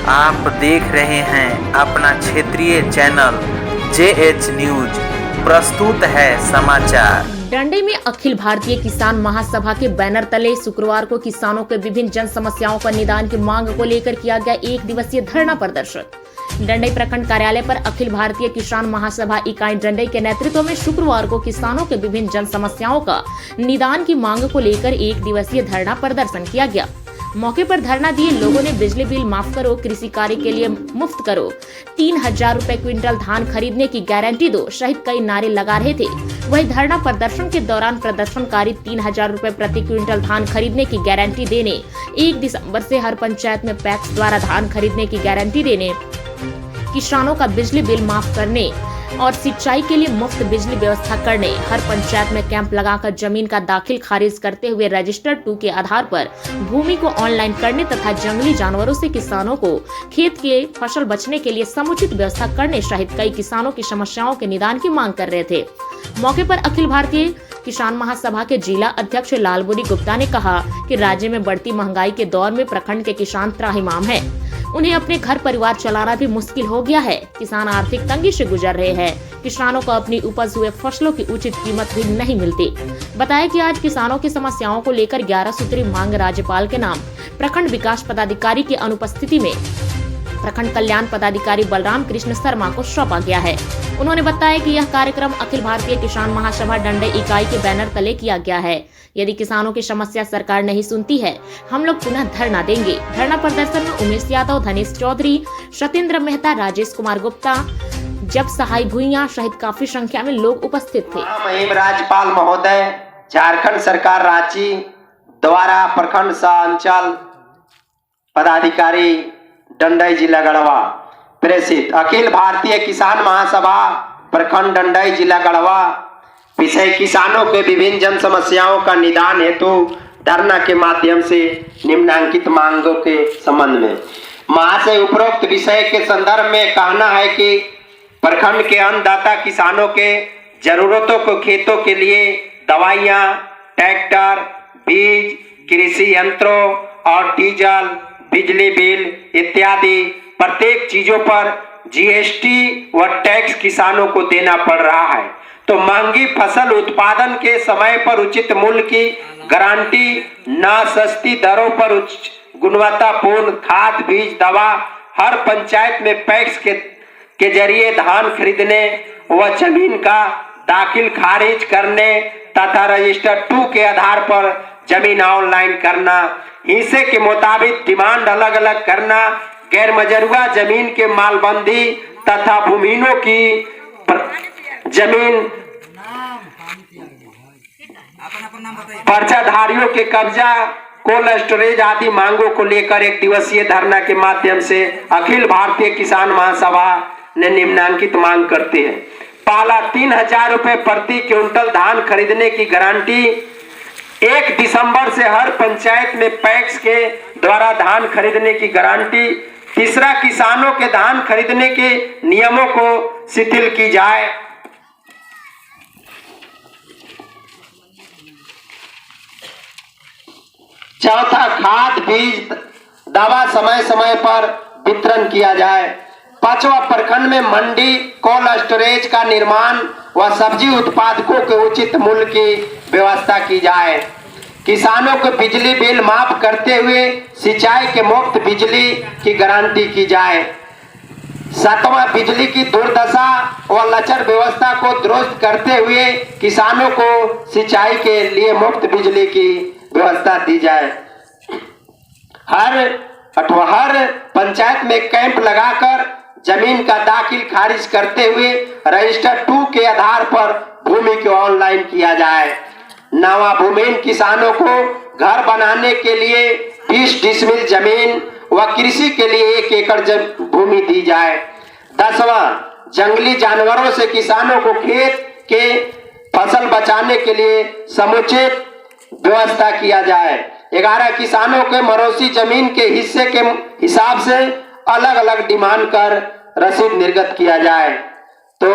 आप देख रहे हैं अपना क्षेत्रीय चैनल JH न्यूज। प्रस्तुत है समाचार। डंडई में अखिल भारतीय किसान महासभा के बैनर तले शुक्रवार को किसानों के विभिन्न जन समस्याओं पर निदान की मांग को लेकर किया गया 1 दिवसीय धरना प्रदर्शन। डंडई प्रखंड कार्यालय पर अखिल भारतीय किसान महासभा इकाई डंडई के नेतृत्व में शुक्रवार को किसानों के विभिन्न जन समस्याओं का निदान की मांग को लेकर 1 दिवसीय धरना प्रदर्शन किया गया। मौके पर धरना दिए लोगों ने बिजली बिल माफ करो, कृषि कार्य के लिए मुफ्त करो, 3000 रुपए क्विंटल धान खरीदने की गारंटी दो सहित कई नारे लगा रहे थे। वहीं धरना प्रदर्शन के दौरान प्रदर्शनकारी 3000 रुपए प्रति क्विंटल धान खरीदने की गारंटी देने, 1 दिसंबर से हर पंचायत में पैक्स द्वारा धान खरीदने की गारंटी देने, किसानों का बिजली बिल माफ करने और सिंचाई के लिए मुफ्त बिजली व्यवस्था करने, हर पंचायत में कैंप लगाकर जमीन का दाखिल खारिज करते हुए रजिस्टर 2 के आधार पर भूमि को ऑनलाइन करने तथा जंगली जानवरों से किसानों को खेत के फसल बचने के लिए समुचित व्यवस्था करने सहित कई किसानों की समस्याओं के निदान की मांग कर रहे थे। मौके पर अखिल भारतीय किसान महासभा के जिला अध्यक्ष लालबुरी गुप्ता ने कहा कि राज्य में बढ़ती महंगाई के दौर में प्रखंड के किसान त्राहिमाम है। उन्हें अपने घर परिवार चलाना भी मुश्किल हो गया है। किसान आर्थिक तंगी से गुजर रहे हैं। किसानों को अपनी उपज हुए फसलों की उचित कीमत भी नहीं मिलती। बताया कि आज किसानों की समस्याओं को लेकर 11 सूत्री मांग राज्यपाल के नाम प्रखंड विकास पदाधिकारी की अनुपस्थिति में प्रखंड कल्याण पदाधिकारी बलराम कृष्ण शर्मा को सौंपा गया है। उन्होंने बताया कि यह कार्यक्रम अखिल भारतीय किसान महासभा डंडई इकाई के बैनर तले किया गया है। यदि किसानों की समस्या सरकार नहीं सुनती है, हम लोग पुनः धरना देंगे। धरना प्रदर्शन में उमेश यादव, धनेश चौधरी, सत्येंद्र मेहता, राजेश कुमार गुप्ता, जब सहाय भुइयां सहित काफी संख्या में लोग उपस्थित थे। महिम राज्यपाल महोदय, झारखंड सरकार रांची द्वारा प्रखंड सह अंचल पदाधिकारी डंडई जिला गढ़वा प्रेषित अखिल भारतीय किसान महासभा प्रखंड डंडई जिला गढ़वा विषय किसानों के विभिन्न जन समस्याओं का निदान हेतु धरना के माध्यम से निम्नांकित मांगों के संबंध में महाशय उपरोक्त विषय के संदर्भ में कहना है कि प्रखंड के अन्नदाता किसानों के जरूरतों को खेतों के लिए दवाइयाँ, ट्रैक्टर, बीज, कृषि यंत्रों और डीजल, बिजली बिल इत्यादि प्रत्येक चीजों पर GST व टैक्स किसानों को देना पड़ रहा है। तो महंगी फसल उत्पादन के समय पर उचित मूल्य की गारंटी, न सस्ती दरों पर उच्च गुणवत्तापूर्ण खाद, बीज, दवा, हर पंचायत में पैक्स के जरिए धान खरीदने व जमीन का दाखिल खारिज करने तथा रजिस्टर 2 के आधार पर जमीन ऑनलाइन करना, हिस्से के मुताबिक डिमांड अलग अलग करना, गैर मजरूआ जमीन के मालबंदी तथा भूमिहीनों की जमीन पर्चाधारियों के कब्जा, कोल्ड स्टोरेज आदि मांगों को लेकर 1 दिवसीय धरना के माध्यम से अखिल भारतीय किसान महासभा ने निम्नांकित मांग करते हैं। पहला, 3000 रुपए प्रति क्विंटल धान खरीदने की गारंटी, 1 दिसंबर से हर पंचायत में पैक्स के द्वारा धान खरीदने की गारंटी। तीसरा, किसानों के धान खरीदने के नियमों को शिथिल की जाए। चौथा, खाद, बीज, दवा समय समय पर वितरण किया जाए। पांचवा, प्रखंड में मंडी, कोल्ड स्टोरेज का निर्माण व सब्जी उत्पादकों के उचित मूल्य की व्यवस्था की जाए। किसानों को बिजली बिल माफ करते हुए सिंचाई के मुफ्त बिजली की गारंटी की जाए। सातवां, बिजली की दुर्दशा व लचर व्यवस्था को दुरुस्त करते हुए किसानों को सिंचाई के लिए मुफ्त बिजली की व्यवस्था दी जाए। हर पंचायत में कैंप लगाकर जमीन का दाखिल खारिज करते हुए रजिस्टर 2 के आधार पर भूमि को ऑनलाइन किया जाए। नवा, भूमिहीन किसानों को घर बनाने के लिए 20 डिसमिल जमीन व कृषि के लिए 1 एकड़ भूमि दी जाए। 10वां, जंगली जानवरों से किसानों को खेत के फसल बचाने के लिए समुचित व्यवस्था किया जाए। 11, किसानों के मरोसी जमीन के हिस्से के हिसाब से अलग अलग डिमांड कर रसीद निर्गत किया जाए। तो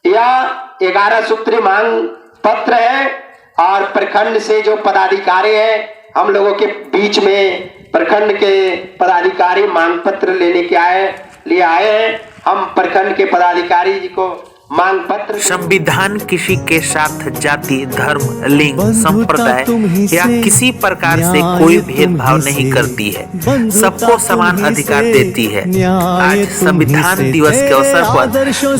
यह 11 सूत्री मांग पत्र है और प्रखंड से जो पदाधिकारी है हम लोगों के बीच में प्रखंड के पदाधिकारी मांग पत्र लिए आए हैं। हम प्रखंड के पदाधिकारी जी को मांग पत्र। संविधान किसी के साथ जाति, धर्म, लिंग, संप्रदाय या किसी प्रकार से कोई भेदभाव नहीं करती है, सबको समान अधिकार देती है। आज संविधान दिवस के अवसर पर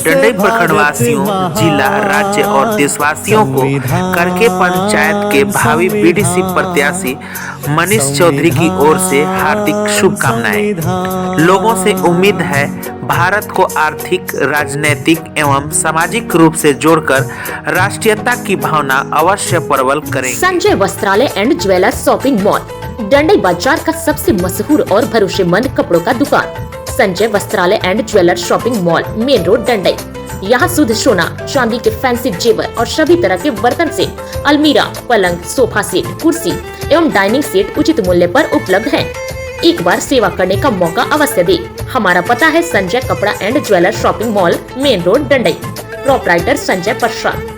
डंडई प्रखंडवासियों, जिला, राज्य और देशवासियों को करके पंचायत के भावी बीडीसी प्रत्याशी मनीष चौधरी की ओर से हार्दिक शुभकामनाएं। लोगों से उम्मीद है भारत को आर्थिक, राजनीतिक एवं सामाजिक रूप से जोड़कर राष्ट्रीयता की भावना अवश्य प्रबल करेंगे। Sanjay Vastralaya and jewellers shopping mall, Dandai बाजार का सबसे मशहूर और भरोसेमंद कपड़ों का दुकान। Sanjay Vastralaya and jewellers shopping mall, main road, Dandai. यहाँ शुद्ध सोना, चांदी के फैंसी जेवर और सभी तरह के बर्तन से अलमीरा, पलंग, सोफा सेट, कुर्सी एवं डाइनिंग सेट उचित मूल्य पर उपलब्ध है। एक बार सेवा करने का मौका अवश्य दे। हमारा पता है संजय कपड़ा and jewellers shopping mall, main road, Dandai. Proprietor Sanjay Prasad.